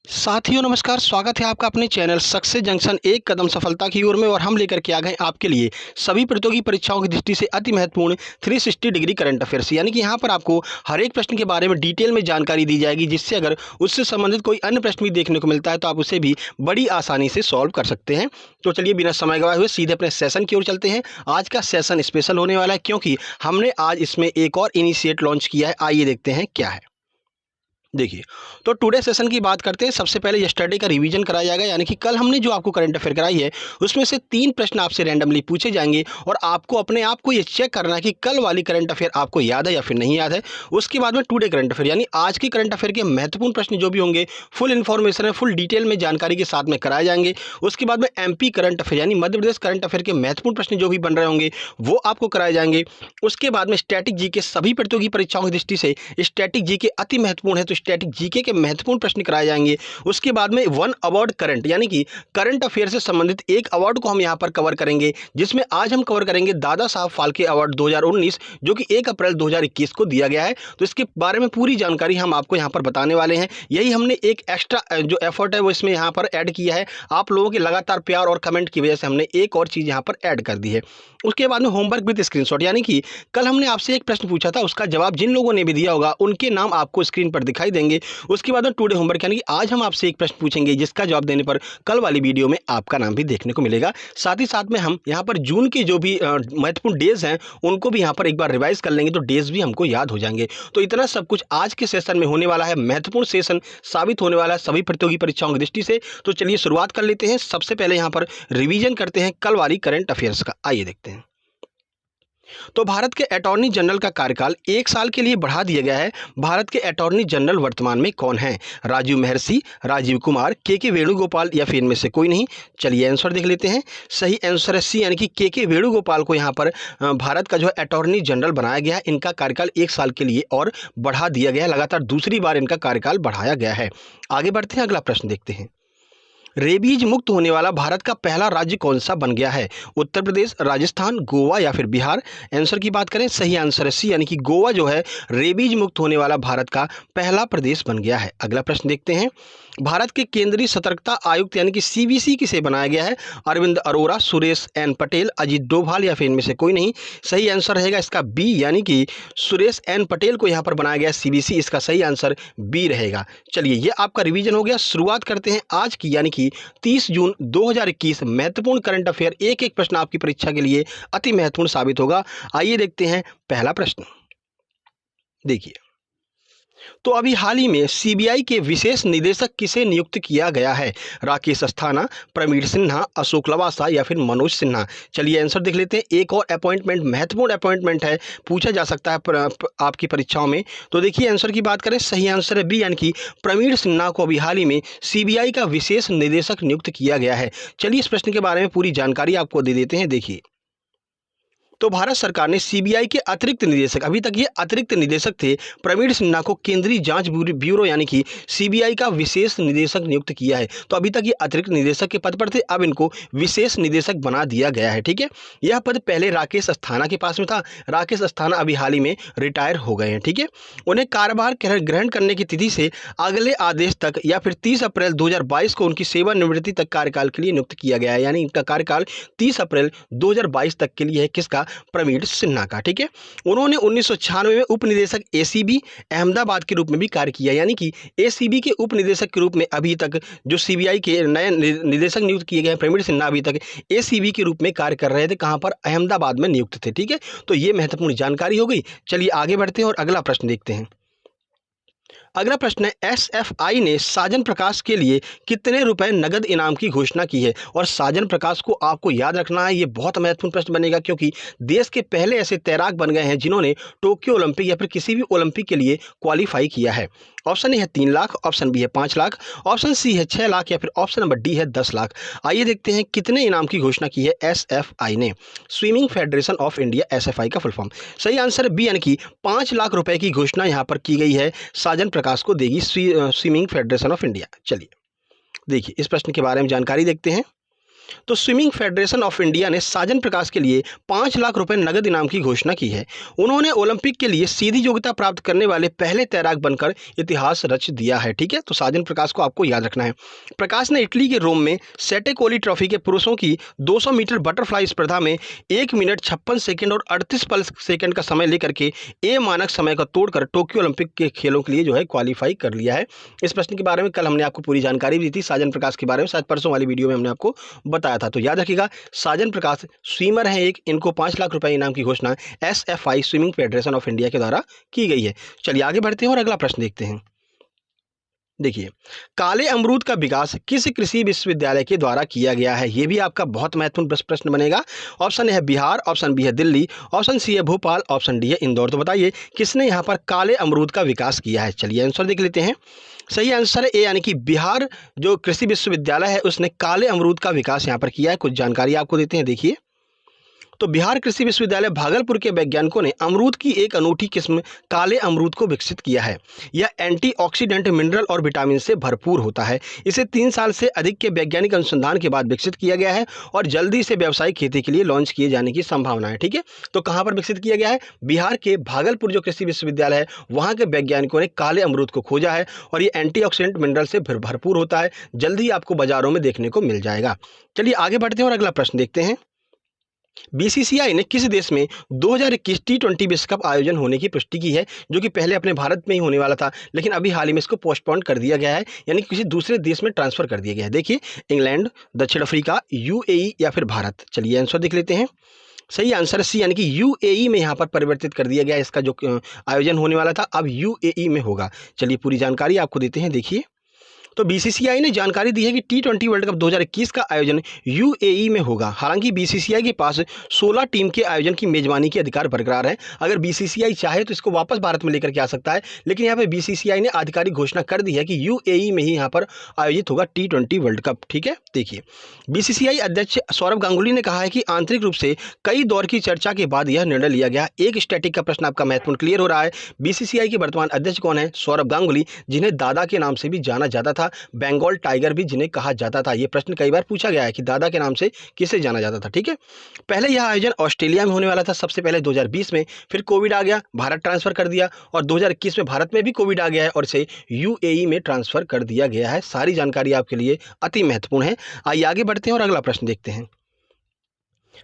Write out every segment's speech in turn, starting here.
साथियों नमस्कार, स्वागत है आपका अपने चैनल सक्सेस जंक्शन एक कदम सफलता की ओर में। और हम लेकर के आ गए आपके लिए सभी प्रतियोगी परीक्षाओं की दृष्टि से अति महत्वपूर्ण 360 डिग्री करंट अफेयर्स, यानी कि यहाँ पर आपको हर एक प्रश्न के बारे में डिटेल में जानकारी दी जाएगी, जिससे अगर उससे संबंधित कोई अन्य प्रश्न भी देखने को मिलता है तो आप उसे भी बड़ी आसानी से सॉल्व कर सकते हैं। तो चलिए बिना समय गवाए हुए सीधे अपने सेशन की ओर चलते हैं। आज का सेशन स्पेशल होने वाला है क्योंकि हमने आज इसमें एक और इनिशिएट लॉन्च किया है। आइए देखते हैं क्या है। देखिए, तो टुडे सेशन की बात करते हैं। सबसे पहले यस्टरडे का रिवीजन कराया जाएगा, यानी कि कल हमने जो आपको करंट अफेयर कराई है उसमें से 3 प्रश्न आपसे रैंडमली पूछे जाएंगे और आपको अपने आप को ये चेक करना है कि कल वाली करंट अफेयर आपको याद है या फिर नहीं याद है। उसके बाद में टुडे करंट अफेयर, यानी आज के करंट अफेयर के महत्वपूर्ण प्रश्न जो भी होंगे, फुल इन्फॉर्मेशन है, फुल डिटेल में जानकारी के साथ में कराए जाएंगे। उसके बाद में एमपी करंट अफेयर यानी मध्य प्रदेश करंट अफेयर के महत्वपूर्ण प्रश्न जो भी बन रहे होंगे वो आपको कराए जाएंगे। उसके बाद में स्टैटिक जी के सभी प्रतियोगी परीक्षाओं की दृष्टि से स्टैटिक जी के अति महत्वपूर्ण है, तो स्टैटिक जीके के महत्वपूर्ण प्रश्न कराए जाएंगे। उसके बाद में वन अवार्ड करंट, यानी कि करंट अफेयर से संबंधित एक अवार्ड को हम यहाँ पर कवर करेंगे, जिसमें आज हम कवर करेंगे दादा साहब फाल्के अवार्ड 2019, जो कि 1 अप्रैल 2021 को दिया गया है। तो इसके बारे में पूरी जानकारी हम आपको यहाँ पर बताने वाले हैं। यही हमने एक एक्स्ट्रा जो एफर्ट है वो इसमें यहाँ पर ऐड किया है। आप लोगों के लगातार प्यार और कमेंट की वजह से हमने एक और चीज़ यहाँ पर ऐड कर दी है। उसके बाद में होमवर्क विद स्क्रीनशॉट, यानी कि कल हमने आपसे एक प्रश्न पूछा था, उसका जवाब जिन लोगों ने भी दिया होगा उनके नाम आपको स्क्रीन पर दिखाई देंगे। उसके बाद में टुडे होमवर्क, यानी कि आज हम आपसे एक प्रश्न पूछेंगे जिसका जवाब देने पर कल वाली वीडियो में आपका नाम भी देखने को मिलेगा। साथ ही साथ में हम यहाँ पर जून के जो भी महत्वपूर्ण डेज हैं उनको भी यहाँ पर एक बार रिवाइज कर लेंगे, तो डेज भी हमको याद हो जाएंगे। तो इतना सब कुछ आज के सेशन में होने वाला है। महत्वपूर्ण सेशन साबित होने वाला है सभी प्रतियोगी परीक्षाओं की दृष्टि से। तो चलिए शुरुआत कर लेते हैं। सबसे पहले यहाँ पर रिवीजन करते हैं कल वाली करंट अफेयर्स का। आइए देखते हैं। तो भारत के अटॉर्नी जनरल का कार्यकाल 1 साल के लिए बढ़ा दिया गया है। भारत के अटॉर्नी जनरल वर्तमान में कौन हैं? राजीव महर्षि, राजीव कुमार, के वेणुगोपाल या फिर इनमें से कोई नहीं। चलिए आंसर देख लेते हैं। सही आंसर है सी, यानी कि के वेणुगोपाल को यहाँ पर भारत का जो है अटॉर्नी जनरल बनाया गया है। इनका कार्यकाल 1 साल के लिए और बढ़ा दिया गया है। लगातार दूसरी बार इनका कार्यकाल बढ़ाया गया है। आगे बढ़ते हैं, अगला प्रश्न देखते हैं। रेबीज मुक्त होने वाला भारत का पहला राज्य कौन सा बन गया है? उत्तर प्रदेश, राजस्थान, गोवा या फिर बिहार। आंसर की बात करें, सही आंसर है सी, यानी कि गोवा जो है रेबीज मुक्त होने वाला भारत का पहला प्रदेश बन गया है। अगला प्रश्न देखते हैं। भारत के केंद्रीय सतर्कता आयुक्त यानी कि सीबीसी किसे बनाया गया है? अरविंद अरोड़ा, सुरेश एन पटेल, अजीत डोभाल या फिर इनमें से कोई नहीं। सही आंसर रहेगा इसका बी, यानी कि सुरेश एन पटेल को यहाँ पर बनाया गया सीबीसी। इसका सही आंसर बी रहेगा। चलिए ये आपका रिवीजन हो गया। शुरुआत करते हैं आज की, यानी कि 30 जून 2021 महत्वपूर्ण करंट अफेयर। एक एक प्रश्न आपकी परीक्षा के लिए अति महत्वपूर्ण साबित होगा। आइए देखते हैं पहला प्रश्न। देखिए, तो अभी हाल ही में सीबीआई के विशेष निदेशक किसे नियुक्त किया गया है? राकेश अस्थाना, प्रवीण सिन्हा, अशोक लवासा या फिर मनोज सिन्हा। चलिए आंसर देख लेते हैं। एक और अपॉइंटमेंट, महत्वपूर्ण अपॉइंटमेंट है, पूछा जा सकता है आपकी परीक्षाओं में। तो देखिए आंसर की बात करें, सही आंसर है बी, यानी कि प्रवीण सिन्हा को अभी हाल ही में सीबीआई का विशेष निदेशक नियुक्त किया गया है। चलिए इस प्रश्न के बारे में पूरी जानकारी आपको दे देते हैं। देखिए, तो भारत सरकार ने सीबीआई के अतिरिक्त निदेशक, अभी तक ये अतिरिक्त निदेशक थे, प्रवीण सिन्हा को केंद्रीय जांच ब्यूरो यानी कि सीबीआई का विशेष निदेशक नियुक्त किया है। तो अभी तक ये अतिरिक्त निदेशक के पद पर थे, अब इनको विशेष निदेशक बना दिया गया है। ठीक है, यह पद पहले राकेश अस्थाना के पास में था। राकेश अस्थाना अभी हाल ही में रिटायर हो गए हैं। ठीक है, उन्हें कार्यभार ग्रहण करने की तिथि से अगले आदेश तक या फिर 30 अप्रैल 2022 को उनकी सेवानिवृत्ति तक कार्यकाल के लिए नियुक्त किया गया है। यानी इनका कार्यकाल 30 अप्रैल 2022 तक के लिए है। किसका? प्रवीण सिन्हा का। ठीक है, उन्होंने 1996 में उप निदेशक एसीबी अहमदाबाद के रूप में भी कार्य किया, यानी कि एसीबी के उप निदेशक के रूप में अभी तक जो सीबीआई के नए निदेशक नियुक्त किए गए हैं, प्रवीण सिन्हा अभी तक एसीबी के रूप में कार्य कर रहे थे। कहां पर? अहमदाबाद में नियुक्त थे। ठीक है, तो ये महत्वपूर्ण जानकारी हो गई। चलिए आगे बढ़ते हैं और अगला प्रश्न देखते हैं। अगला प्रश्न है, एसएफआई ने साजन प्रकाश के लिए कितने रुपए नगद इनाम की घोषणा की है? और साजन प्रकाश को आपको याद रखना है, ये बहुत महत्वपूर्ण प्रश्न बनेगा क्योंकि देश के पहले ऐसे तैराक बन गए हैं जिन्होंने टोक्यो ओलंपिक या फिर किसी भी ओलंपिक के लिए क्वालिफाई किया है। ऑप्शन ए है 3 लाख, ऑप्शन बी है 5 लाख, ऑप्शन सी है 6 लाख या फिर ऑप्शन नंबर डी है 10 लाख। आइए देखते हैं कितने इनाम की घोषणा की है एसएफआई ने। Swimming federation of India, SFI का फुल फॉर्म। सही आंसर है बी, यानी कि 5 लाख रुपए की घोषणा यहाँ पर की गई है, साजन प्रकाश को देगी स्विमिंग फेडरेशन ऑफ इंडिया। चलिए देखिए इस प्रश्न के बारे में जानकारी देखते हैं। तो स्विमिंग फेडरेशन ऑफ इंडिया ने साजन प्रकाश के लिए 5 लाख रुपए नगद इनाम की घोषणा की है। उन्होंने ओलंपिक के लिए सीधी योग्यता प्राप्त करने वाले पहले तैराक बनकर इतिहास रच दिया है। ठीक है, तो साजन प्रकाश को आपको याद रखना है। प्रकाश ने इटली के रोम में सेटेकोली ट्रॉफी के पुरुषों की 200 मीटर बटरफ्लाई स्पर्धा में 1 मिनट 56 सेकंड और 38 पल सेकंड का समय लेकर के ए मानक समय को तोड़कर टोक्यो ओलंपिक के खेलों के लिए जो है क्वालिफाई कर लिया है। इस प्रश्न के बारे में कल हमने आपको पूरी जानकारी दी थी साजन प्रकाश के बारे में, शायद परसों वाली वीडियो में हमने आपको बताया था। तो याद रखिएगा, साजन प्रकाश स्विमर हैं एक, इनको 5 लाख रुपए इनाम की घोषणा SFI swimming federation of India के द्वारा की गई है। चलिए आगे बढ़ते हैं और अगला प्रश्न देखते हैं। देखिए, काले अमरूद का विकास किस कृषि विश्वविद्यालय के द्वारा किया गया है? ये भी आपका बहुत महत्वपूर्ण प्रश्न बनेगा। ऑप्शन ए है बिहार, ऑप्शन बी है दिल्ली, ऑप्शन सी है भोपाल, ऑप्शन डी है इंदौर। तो बताइए किसने यहाँ पर काले अमरूद का विकास किया है? चलिए आंसर देख लेते हैं। सही आंसर है ए, यानी कि बिहार जो कृषि विश्वविद्यालय है उसने काले अमरूद का विकास यहाँ पर किया है। कुछ जानकारी आपको देते हैं, देखिए। तो बिहार कृषि विश्वविद्यालय भागलपुर के वैज्ञानिकों ने अमरूद की एक अनूठी किस्म काले अमरूद को विकसित किया है। यह एंटीऑक्सीडेंट, मिनरल और विटामिन से भरपूर होता है। इसे 3 साल से अधिक के वैज्ञानिक अनुसंधान के बाद विकसित किया गया है और जल्दी से व्यावसायिक खेती के लिए लॉन्च किए जाने की संभावना है। ठीक है, तो कहाँ पर विकसित किया गया है? बिहार के भागलपुर जो कृषि विश्वविद्यालय है वहाँ के वैज्ञानिकों ने काले अमरूद को खोजा है और ये एंटीऑक्सीडेंट, मिनरल से भरपूर होता है। जल्दी आपको बाजारों में देखने को मिल जाएगा। चलिए आगे बढ़ते हैं और अगला प्रश्न देखते हैं। बीसीसीआई ने किस देश में 2021 T20 विश्व कप आयोजन होने की पुष्टि की है, जो कि पहले अपने भारत में ही होने वाला था, लेकिन अभी हाल ही में इसको पोस्टपोन कर दिया गया है, यानी किसी दूसरे देश में ट्रांसफर कर दिया गया है। देखिए, इंग्लैंड, दक्षिण अफ्रीका, UAE या फिर भारत। चलिए आंसर देख लेते हैं। सही आंसर सी, यानी कि UAE में यहाँ पर परिवर्तित कर दिया गया है। इसका जो आयोजन होने वाला था अब UAE में होगा। चलिए पूरी जानकारी आपको देते हैं, देखिए। तो बीसीसीआई ने जानकारी दी है कि T20 वर्ल्ड कप 2021 का आयोजन UAE में होगा। हालांकि बीसीसीआई के पास 16 टीम के आयोजन की मेजबानी के अधिकार बरकरार है। अगर बीसीसीआई चाहे तो इसको वापस भारत में लेकर के आ सकता है, लेकिन यहाँ पे बीसीसीआई ने आधिकारिक घोषणा कर दी है कि UAE में ही यहाँ पर आयोजित होगा T20 वर्ल्ड कप। ठीक है, देखिए, बीसीसीआई अध्यक्ष सौरभ गांगुली ने कहा है कि आंतरिक रूप से कई दौर की चर्चा के बाद यह निर्णय लिया गया। एक स्टैटिक का प्रश्न आपका महत्वपूर्ण क्लियर हो रहा है। बीसीसीआई के वर्तमान अध्यक्ष कौन है? सौरभ गांगुली, जिन्हें दादा के नाम से भी जाना जाता था, बंगाल टाइगर भी जिन्हें कहा जाता था। यह प्रश्न कई बार पूछा गया है कि दादा के नाम से किसे जाना जाता था। ठीक है, पहले यह आयोजन ऑस्ट्रेलिया में होने वाला था सबसे पहले 2020 में, फिर कोविड आ गया, भारत ट्रांसफर कर दिया और 2021 में भारत में भी कोविड आ गया है और इसे UAE में ट्रांसफर कर दिया गया है। सारी जानकारी आपके लिए अति महत्वपूर्ण है। आइए आगे बढ़ते हैं और अगला प्रश्न देखते हैं।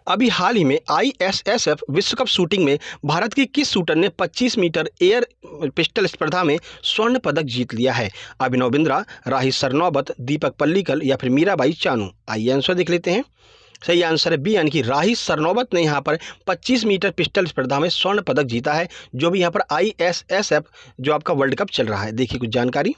अभी हाल ही में ISSF विश्व कप शूटिंग में भारत के किस शूटर ने 25 मीटर एयर पिस्टल स्पर्धा में स्वर्ण पदक जीत लिया है? अभिनव बिंद्रा, राही सरनोबत, दीपक पल्लिकल या फिर मीराबाई चानू। आइए आंसर देख लेते हैं। सही आंसर है बी, यानी कि राही सरनोबत ने यहाँ पर 25 मीटर पिस्टल स्पर्धा में स्वर्ण पदक जीता है, जो भी यहाँ पर ISSF जो आपका वर्ल्ड कप चल रहा है। देखिए कुछ जानकारी।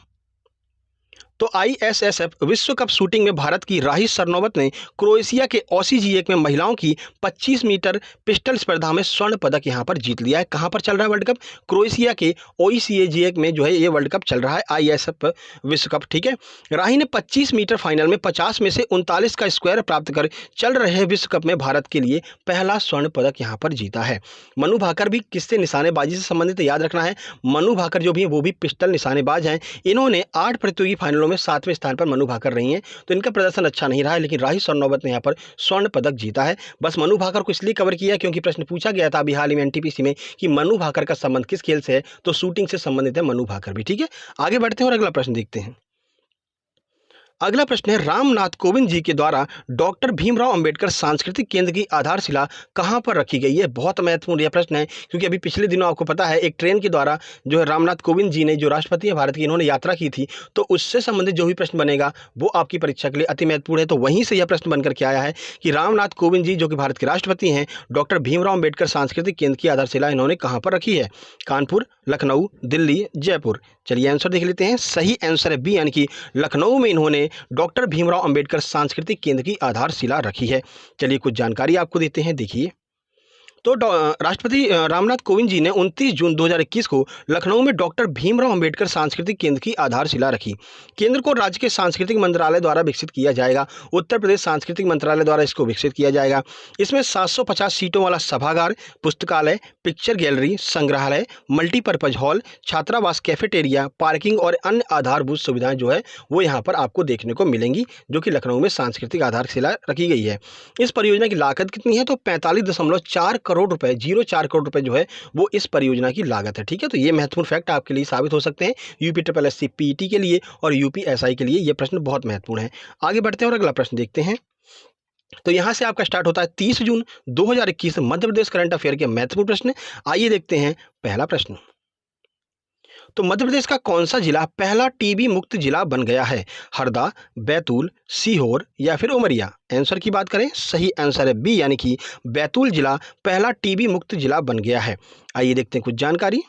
तो ISSF विश्व कप शूटिंग में भारत की राही सरनोबत ने क्रोएशिया के OCGA में महिलाओं की 25 मीटर पिस्टल स्पर्धा में स्वर्ण पदक यहां पर जीत लिया है। कहां पर चल रहा है वर्ल्ड कप? क्रोएशिया के OCGA में जो है ये वर्ल्ड कप चल रहा है, ISSF विश्व कप। ठीक है, राही ने 25 मीटर फाइनल में 50 में से 39 का स्क्वायर प्राप्त कर चल रहे विश्व कप में भारत के लिए पहला स्वर्ण पदक यहाँ पर जीता है। मनु भाकर भी किससे निशानेबाजी से संबंधित याद रखना है। मनु भाकर जो भी है वो भी पिस्टल निशानेबाज हैं। इन्होंने 8 प्रतियोगी फाइनलों में 7वें स्थान पर मनु भाकर रही हैं, तो इनका प्रदर्शन अच्छा नहीं रहा है, लेकिन राही सरनोबत ने यहाँ पर स्वर्ण पदक जीता है। बस मनु भाकर को इसलिए कवर किया क्योंकि प्रश्न पूछा गया था अभी हाल ही में NTPC में कि मनु भाकर का संबंध किस खेल से है, तो शूटिंग से संबंधित है मनु भाकर भी। ठीक है, आगे बढ़ते हैं और अगला प्रश्न देखते हैं। अगला प्रश्न है, रामनाथ कोविंद जी के द्वारा डॉक्टर भीमराव अंबेडकर सांस्कृतिक केंद्र की आधारशिला कहां पर रखी गई है? बहुत महत्वपूर्ण यह प्रश्न है, क्योंकि अभी पिछले दिनों आपको पता है एक ट्रेन के द्वारा जो है रामनाथ कोविंद जी ने, जो राष्ट्रपति हैं भारत की, इन्होंने यात्रा की थी, तो उससे संबंधित जो भी प्रश्न बनेगा वो आपकी परीक्षा के लिए अति महत्वपूर्ण है। तो वहीं से यह प्रश्न बनकर के आया है कि रामनाथ कोविंद जी जो कि भारत के राष्ट्रपति हैं, डॉक्टर भीमराव अंबेडकर सांस्कृतिक केंद्र की आधारशिला इन्होंने कहाँ पर रखी है? कानपुर, लखनऊ, दिल्ली, जयपुर। चलिए आंसर देख लेते हैं। सही आंसर है बी, यानी कि लखनऊ में इन्होंने डॉक्टर भीमराव अंबेडकर सांस्कृतिक केंद्र की आधारशिला रखी है। चलिए कुछ जानकारी आपको देते हैं, देखिए। तो राष्ट्रपति रामनाथ कोविंद जी ने 29 जून 2021 को लखनऊ में डॉक्टर भीमराव अंबेडकर सांस्कृतिक केंद्र की आधारशिला रखी। केंद्र को राज्य के सांस्कृतिक मंत्रालय द्वारा विकसित किया जाएगा। उत्तर प्रदेश सांस्कृतिक मंत्रालय द्वारा इसको विकसित किया जाएगा। इसमें 750 सीटों वाला सभागार, पुस्तकालय, पिक्चर गैलरी, संग्रहालय, मल्टीपर्पज हॉल, छात्रावास, कैफेटेरिया, पार्किंग और अन्य आधारभूत सुविधाएं जो है वो यहाँ पर आपको देखने को मिलेंगी, जो कि लखनऊ में सांस्कृतिक आधारशिला रखी गई है। इस परियोजना की लागत कितनी है? तो 45.4 करोड़ रुपए, 04 करोड़ रुपए जो है वो इस परियोजना की लागत है। ठीक है, तो ये महत्वपूर्ण फैक्ट आपके लिए साबित हो सकते हैं यूपी ट्रिपल एससी पीईटी के लिए और यूपीएसआई के लिए। ये प्रश्न बहुत महत्वपूर्ण है। आगे बढ़ते हैं और अगला प्रश्न देखते हैं। तो यहां से आपका स्टार्ट होता है 30 जून 2021 मध्य प्रदेश करंट अफेयर के महत्वपूर्ण प्रश्न। आइए देखते हैं पहला प्रश्न। तो मध्य प्रदेश का कौन सा जिला पहला टीबी मुक्त जिला बन गया है? हरदा, बैतूल, सीहोर या फिर उमरिया? आंसर की बात करें, सही आंसर है बी, यानी कि बैतूल जिला पहला टीबी मुक्त जिला बन गया है। आइए देखते हैं कुछ जानकारी।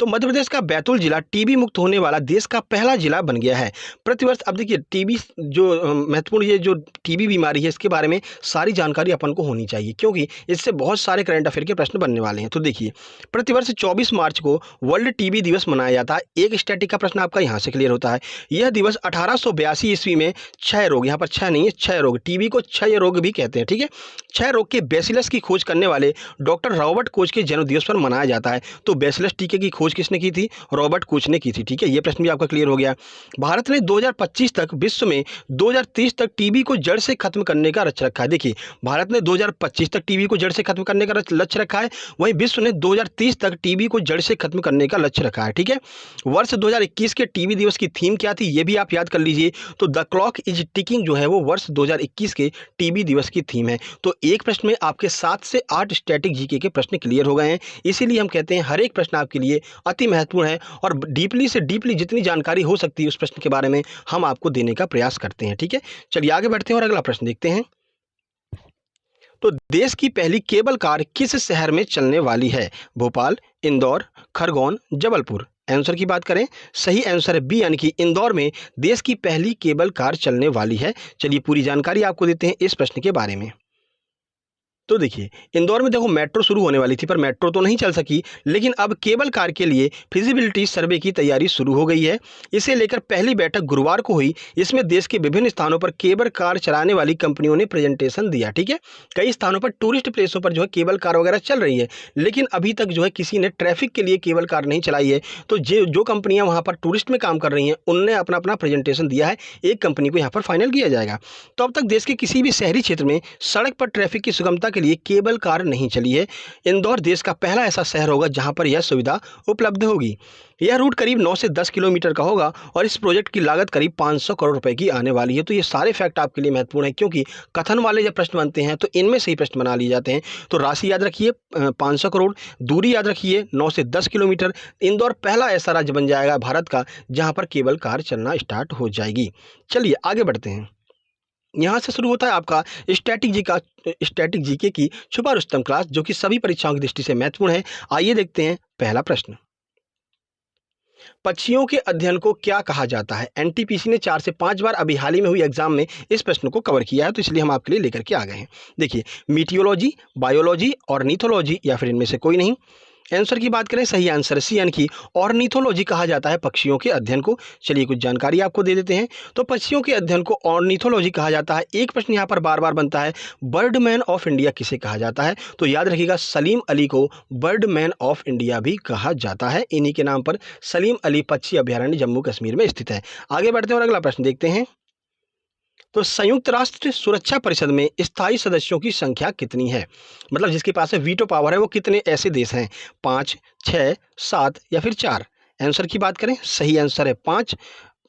तो मध्य प्रदेश का बैतूल जिला टीबी मुक्त होने वाला देश का पहला जिला बन गया है। प्रतिवर्ष, अब देखिए टीबी जो महत्वपूर्ण, ये जो टीबी बीमारी है इसके बारे में सारी जानकारी अपन को होनी चाहिए, क्योंकि इससे बहुत सारे करंट अफेयर के प्रश्न बनने वाले हैं। तो देखिए, प्रतिवर्ष 24 मार्च को वर्ल्ड टीबी दिवस मनाया जाता है। एक स्टैटिक का प्रश्न आपका यहाँ से क्लियर होता है। यह दिवस 1882 ईस्वी में क्षय रोग, यहाँ पर क्षय नहीं है, क्षय रोग, टीबी को क्षय रोग भी कहते हैं। ठीक है, क्षय रोग के बेसिलस की खोज करने वाले डॉक्टर रॉबर्ट कोच के जन्मदिवस पर मनाया जाता है। तो बेसिलस टीके की खोज किसने की थी? रॉबर्ट कोच ने की थी। ठीक है, ये प्रश्न भी आपका क्लियर हो गया। भारत ने 2025 तक, विश्व में 2030 तक टीबी को जड़ से खत्म करने का लक्ष्य रखा है। देखिए, भारत ने 2025 तक टीबी को जड़ से खत्म करने का लक्ष्य रखा है, वहीं विश्व ने 2030 तक टीबी को जड़ से खत्म करने का लक्ष्य रखा है। ठीक है, वर्ष 2021 के टीबी दिवस की थीम क्या थी, ये भी आप याद कर लीजिए। तो द क्लॉक इज टिकिंग जो है वो वर्ष 2021 के टीबी दिवस की थीम है। तो एक प्रश्न में आपके 7 से 8 स्टैटिक जीके के प्रश्न क्लियर हो गए हैं। इसीलिए हम कहते हैं हर एक प्रश्न आपके लिए अति महत्वपूर्ण है और डीपली से डीपली जितनी जानकारी हो सकती है उस प्रश्न के बारे में हम आपको देने का प्रयास करते हैं। ठीक है, चलिए आगे बढ़ते हैं और अगला प्रश्न देखते हैं। तो देश की पहली केबल कार किस शहर में चलने वाली है? भोपाल, इंदौर, खरगोन, जबलपुर? आंसर की बात करें, सही आंसर है बी, यानी कि इंदौर में देश की पहली केबल कार चलने वाली है। चलिए पूरी जानकारी आपको देते हैं इस प्रश्न के बारे में। तो देखिए, इंदौर में देखो मेट्रो शुरू होने वाली थी, पर मेट्रो तो नहीं चल सकी, लेकिन अब केबल कार के लिए फिजिबिलिटी सर्वे की तैयारी शुरू हो गई है। इसे लेकर पहली बैठक गुरुवार को हुई। इसमें देश के विभिन्न स्थानों पर केबल कार चलाने वाली कंपनियों ने प्रेजेंटेशन दिया। ठीक है, कई स्थानों पर टूरिस्ट प्लेसों पर जो है केबल कार वगैरह चल रही है, लेकिन अभी तक जो है किसी ने ट्रैफिक के लिए केबल कार नहीं चलाई है। तो जो कंपनियां वहां पर टूरिस्ट में काम कर रही हैं उनने अपना अपना प्रेजेंटेशन दिया है, एक कंपनी को यहाँ पर फाइनल किया जाएगा। तो अब तक देश के किसी भी शहरी क्षेत्र में सड़क पर ट्रैफिक की सुगमता के लिए केबल कार नहीं चली है। इंदौर देश का पहला ऐसा शहर होगा जहां पर यह सुविधा उपलब्ध होगी। यह रूट करीब 9 से 10 किलोमीटर का होगा और इस प्रोजेक्ट की लागत करीब 500 करोड़ रुपए की आने वाली है। तो ये सारे फैक्ट आपके लिए महत्वपूर्ण है, क्योंकि कथन वाले जब प्रश्न बनते हैं तो इनमें से ही प्रश्न बना लिए जाते हैं। तो राशि याद रखिए 500 करोड़, दूरी याद रखिए 9 से 10 किलोमीटर। इंदौर पहला ऐसा राज्य बन जाएगा भारत का जहां पर केबल कार चलना स्टार्ट हो जाएगी। चलिए आगे बढ़ते हैं। यहाँ से शुरू होता है आपका स्टैटिक जीके की छुपा रुस्तम क्लास, जो कि सभी परीक्षाओं की दृष्टि से महत्वपूर्ण है। आइए देखते हैं पहला प्रश्न। पक्षियों के अध्ययन को क्या कहा जाता है? एनटीपीसी ने 4 से 5 बार अभी हाल ही में हुई एग्जाम में इस प्रश्न को कवर किया है, तो इसलिए हम आपके लिए लेकर के आ गए हैं। देखिए, मीटियोलॉजी, बायोलॉजी, ऑर्निथोलॉजी या फिर इनमें से कोई नहीं? आंसर की बात करें, सही आंसर सी, यानी कि ऑर्निथोलॉजी कहा जाता है पक्षियों के अध्ययन को। चलिए कुछ जानकारी आपको दे देते हैं। तो पक्षियों के अध्ययन को ऑर्निथोलॉजी कहा जाता है। एक प्रश्न यहाँ पर बार बार बनता है, बर्डमैन ऑफ इंडिया किसे कहा जाता है? तो याद रखिएगा, सलीम अली को बर्डमैन ऑफ इंडिया भी कहा जाता है। इन्हीं के नाम पर सलीम अली पक्षी अभ्यारण्य जम्मू कश्मीर में स्थित है। आगे बढ़ते हैं और अगला प्रश्न देखते हैं। तो संयुक्त राष्ट्र सुरक्षा परिषद में स्थायी सदस्यों की संख्या कितनी है? मतलब जिसके पास है वीटो पावर है, वो कितने ऐसे देश हैं? 5, 6, 7 या फिर 4? आंसर की बात करें, सही आंसर है 5।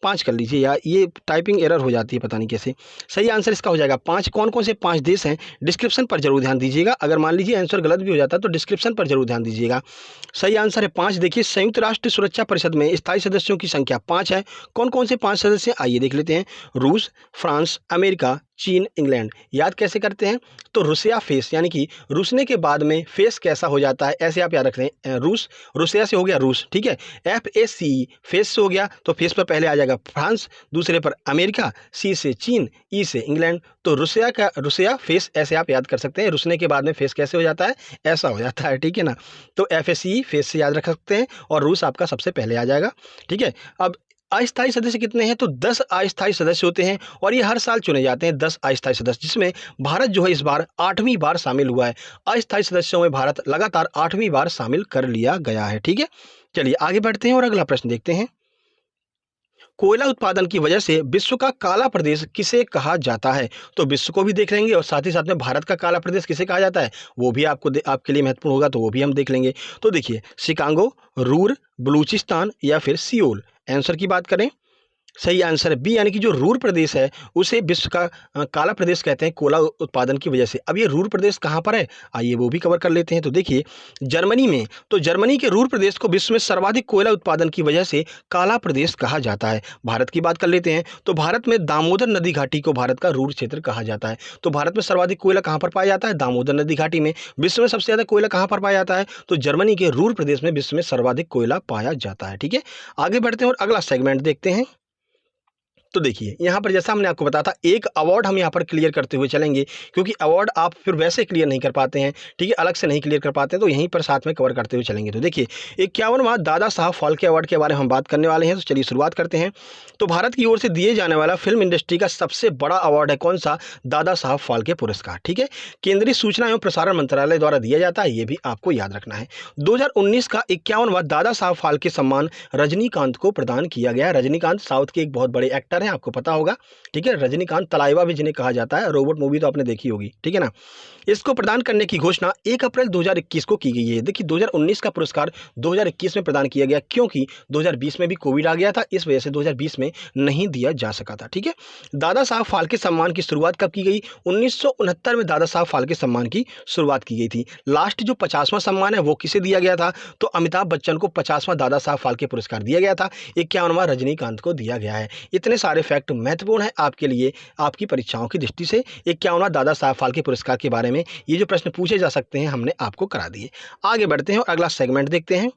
5 कर लीजिए, या ये टाइपिंग एरर हो जाती है पता नहीं कैसे। सही आंसर इसका हो जाएगा 5। कौन कौन से 5 देश हैं, डिस्क्रिप्शन पर जरूर ध्यान दीजिएगा। अगर मान लीजिए आंसर गलत भी हो जाता है तो डिस्क्रिप्शन पर जरूर ध्यान दीजिएगा। सही आंसर है 5। देखिए, संयुक्त राष्ट्र सुरक्षा परिषद में स्थायी सदस्यों की संख्या 5 है। कौन कौन से 5 सदस्य हैं, आइए देख लेते हैं। रूस, फ्रांस, अमेरिका, चीन, इंग्लैंड। याद कैसे करते हैं? तो रुसिया फेस, यानी कि रूसने के बाद में फेस कैसा हो जाता है, ऐसे आप याद रखते हैं। रूस, रुसिया से हो गया रूस, ठीक है। FACE फेस से हो गया, तो फेस पर पहले आ जाएगा फ्रांस, दूसरे पर अमेरिका, C से चीन, E से इंग्लैंड। तो रुसिया फेस ऐसे आप याद कर सकते हैं। रुसने के बाद में फेस कैसे हो जाता है? ऐसा हो जाता है, ठीक है ना। तो FACE फेस से याद रख सकते हैं और रूस आपका सबसे पहले आ जाएगा, ठीक है। अब अस्थायी सदस्य कितने हैं? तो 10 अस्थायी सदस्य होते हैं और ये हर साल चुने जाते हैं 10 अस्थायी सदस्य, जिसमें भारत जो है इस बार 8वीं बार शामिल हुआ है। अस्थायी सदस्यों में भारत लगातार 8वीं बार शामिल कर लिया गया है, ठीक है। चलिए आगे बढ़ते हैं और अगला प्रश्न देखते हैं। कोयला उत्पादन की वजह से विश्व का काला प्रदेश किसे कहा जाता है? तो विश्व को भी देख लेंगे और साथ ही साथ में भारत का काला प्रदेश किसे कहा जाता है वो भी आपके लिए महत्वपूर्ण होगा, तो वो भी हम देख लेंगे। तो देखिए, शिकागो, रूर, बलूचिस्तान या फिर सियोल। आंसर की बात करें, सही आंसर है बी, यानी कि जो रूर प्रदेश है उसे विश्व का काला प्रदेश कहते हैं कोयला उत्पादन की वजह से। अब ये रूर प्रदेश कहाँ पर है, आइए वो भी कवर कर लेते हैं। तो देखिए, जर्मनी में, तो जर्मनी के रूर प्रदेश को विश्व में सर्वाधिक कोयला उत्पादन की वजह से काला प्रदेश कहा जाता है। भारत की बात कर लेते हैं, तो भारत में दामोदर नदी घाटी को भारत का रूर क्षेत्र कहा जाता है। तो भारत में सर्वाधिक कोयला कहाँ पर पाया जाता है? दामोदर नदी घाटी में। विश्व में सबसे ज़्यादा कोयला कहाँ पर पाया जाता है? तो जर्मनी के रूर प्रदेश में विश्व में सर्वाधिक कोयला पाया जाता है, ठीक है। आगे बढ़ते हैं और अगला सेगमेंट देखते हैं। तो देखिए, यहाँ पर जैसा हमने आपको बताया था, एक अवार्ड हम यहाँ पर क्लियर करते हुए चलेंगे, क्योंकि अवार्ड आप फिर वैसे क्लियर नहीं कर पाते हैं, ठीक है, अलग से नहीं क्लियर कर पाते हैं, तो यहीं पर साथ में कवर करते हुए चलेंगे। तो देखिए, 51वां दादा साहब फाल्के अवार्ड के बारे में हम बात करने वाले हैं, तो चलिए शुरुआत करते हैं। तो भारत की ओर से दिए जाने वाला फिल्म इंडस्ट्री का सबसे बड़ा अवार्ड है कौन सा? दादा साहब फाल्के पुरस्कार, ठीक है। केंद्रीय सूचना एवं प्रसारण मंत्रालय द्वारा दिया जाता है, ये भी आपको याद रखना है। 2019 का 51वां दादा साहब फाल्के सम्मान रजनीकांत को प्रदान किया गया। रजनीकांत साउथ के एक बहुत बड़े एक्टर हैं, आपको पता होगा, ठीक है। रजनीकांत तलाइवा भी जिन्हें कहा जाता है, रोबोट मूवी तो आपने देखी होगी, ठीक है ना। इसको प्रदान करने की घोषणा 1 अप्रैल 2021 को की गई है। देखिए, 2019 का पुरस्कार 2021 में प्रदान किया गया, क्योंकि 2020 में भी कोविड आ गया था, इस वजह से 2020 में नहीं दिया जा सका था, ठीक है। दादा साहब फाल्के सम्मान की शुरुआत कब की गई? 1969 में दादा साहब फाल्के सम्मान की शुरुआत की गई थी। लास्ट जो 50वां सम्मान है वो किसे दिया गया था? तो अमिताभ बच्चन को 50वां दादा साहब फाल्के पुरस्कार दिया गया था। 51वां रजनीकांत को दिया गया है। इतने सारे फैक्ट महत्वपूर्ण है आपके लिए, आपकी परीक्षाओं की दृष्टि से। 51वां दादा साहब फाल्के पुरस्कार के बारे में ये जो प्रश्न पूछे जा सकते हैं, हमने आपको करा दिए। आगे बढ़ते हैं और अगला सेगमेंट देखते हैं।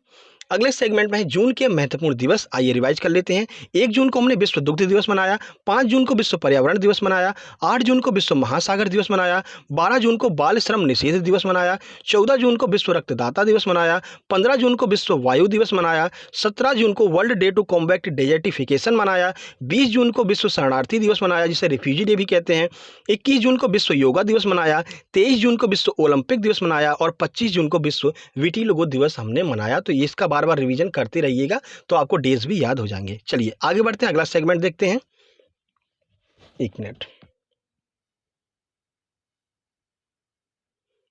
अगले सेगमेंट में है जून के महत्वपूर्ण दिवस। आइए रिवाइज कर लेते हैं। 1 जून को हमने विश्व दुग्ध दिवस मनाया, 5 जून को विश्व पर्यावरण दिवस मनाया, 8 जून को विश्व महासागर दिवस मनाया, 12 जून को बाल श्रम निषेध दिवस मनाया, 14 जून को विश्व रक्तदाता दिवस मनाया, 15 जून को विश्व वायु दिवस मनाया, 17 जून को world day to combat desertification मनाया, 20 जून को विश्व शरणार्थी दिवस मनाया, जिसे रिफ्यूजी डे भी कहते हैं, 21 जून को विश्व योगा दिवस मनाया, 23 जून को विश्व ओलंपिक दिवस मनाया और 25 जून को विश्व विटिलिगो दिवस हमने मनाया। तो ये इसका बार बार रिवीजन करते रहिएगा, तो आपको डेज भी याद हो जाएंगे। चलिए आगे बढ़ते हैं, अगला सेगमेंट देखते हैं। 1 मिनट।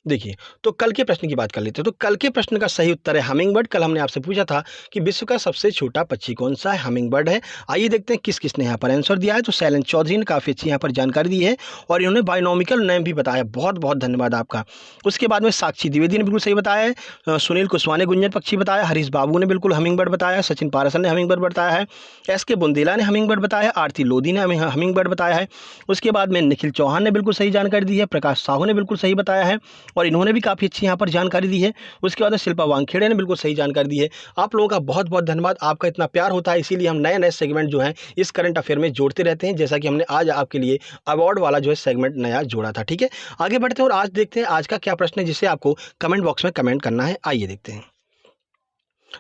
देखिए, तो कल के प्रश्न की बात कर लेते हैं। तो कल के प्रश्न का सही उत्तर है हमिंगबर्ड। कल हमने आपसे पूछा था कि विश्व का सबसे छोटा पक्षी कौन सा है? हमिंगबर्ड है। आइए देखते हैं किस किसने यहाँ पर आंसर दिया है। तो शैलेंद्र चौधरी ने काफ़ी अच्छी यहाँ पर जानकारी दी है और इन्होंने बायोनॉमिकल नेम भी बताया। बहुत बहुत धन्यवाद आपका। उसके बाद में साक्षी द्विवेदी ने बिल्कुल सही बताया है, सुनील कुशवाहा ने गुंजन पक्षी बताया, हरीश बाबू ने बिल्कुल हमिंगबर्ड बताया, सचिन पारासर ने हमिंगबर्ड बताया है, SK बुंदेला ने हमिंगबर्ड बताया है, आरती लोधी ने हमिंगबर्ड बताया है। उसके बाद में निखिल चौहान ने बिल्कुल सही जानकारी दी है, प्रकाश साहू ने बिल्कुल सही बताया है और इन्होंने भी काफ़ी अच्छी यहाँ पर जानकारी दी है। उसके बाद शिल्पा वानखेड़े ने बिल्कुल सही जानकारी दी है। आप लोगों का बहुत बहुत धन्यवाद। आपका इतना प्यार होता है, इसीलिए हम नए नए सेगमेंट जो हैं इस करंट अफेयर में जोड़ते रहते हैं, जैसा कि हमने आज आपके लिए अवार्ड वाला जो है सेगमेंट नया जोड़ा था, ठीक है। आगे बढ़ते हैं और आज देखते हैं आज का क्या प्रश्न है, जिसे आपको कमेंट बॉक्स में कमेंट करना है। आइए देखते हैं।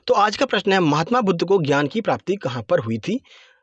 तो आज का प्रश्न है, महात्मा बुद्ध को ज्ञान की प्राप्ति कहाँ पर हुई थी?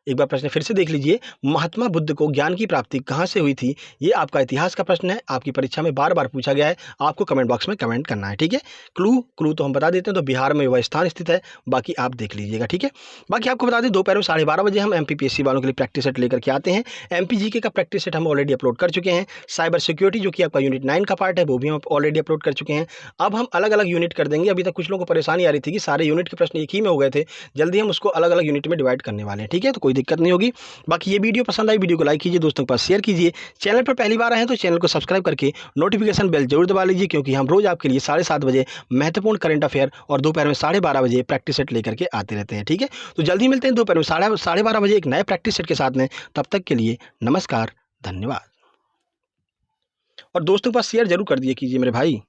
एक बार प्रश्न फिर से देख लीजिए, महात्मा बुद्ध को ज्ञान की प्राप्ति कहाँ से हुई थी? ये आपका इतिहास का प्रश्न है, आपकी परीक्षा में बार बार पूछा गया है, आपको कमेंट बॉक्स में कमेंट करना है, ठीक है। क्लू तो हम बता देते हैं, तो बिहार में वह स्थान स्थित है, बाकी आप देख लीजिएगा, ठीक है। बाकी आपको बता दें, दोपहर में 12:30 बजे हम MPPSC वालों के लिए प्रैक्टिस सेट लेकर के आते हैं। MPGK का प्रैक्टिस सेट हम ऑलरेडी अपलोड कर चुके हैं। साइबर सिक्योरिटी जो कि आपका यूनिट 9 का पार्ट है, वो भी हम ऑलरेडी अपलोड कर चुके हैं। अब हम अलग अलग यूनिट कर देंगे। अभी तक कुछ लोगों को परेशानी आ रही थी कि सारे यूनिट के प्रश्न एक ही में हो गए थे, जल्दी हम उसको अलग अलग यूनिट में डिवाइड करने वाले हैं, ठीक है। तो कोई दिक्कत नहीं होगी। बाकी ये वीडियो पसंद आई, वीडियो को लाइक कीजिए, दोस्तों के पास शेयर कीजिए। चैनल पर पहली बार आए हैं तो चैनल को सब्सक्राइब करके नोटिफिकेशन बेल जरूर दबा लीजिए, क्योंकि हम रोज आपके लिए 7:30 बजे महत्वपूर्ण करंट अफेयर और दोपहर में 12:30 बजे प्रैक्टिस सेट लेकर के आते रहते हैं, ठीक है। तो जल्दी मिलते हैं दोपहर में 12:30 बजे एक नए प्रैक्टिस सेट के साथ में। तब तक के लिए नमस्कार, धन्यवाद। और दोस्तों के पास शेयर जरूर कर दिया कीजिए मेरे भाई।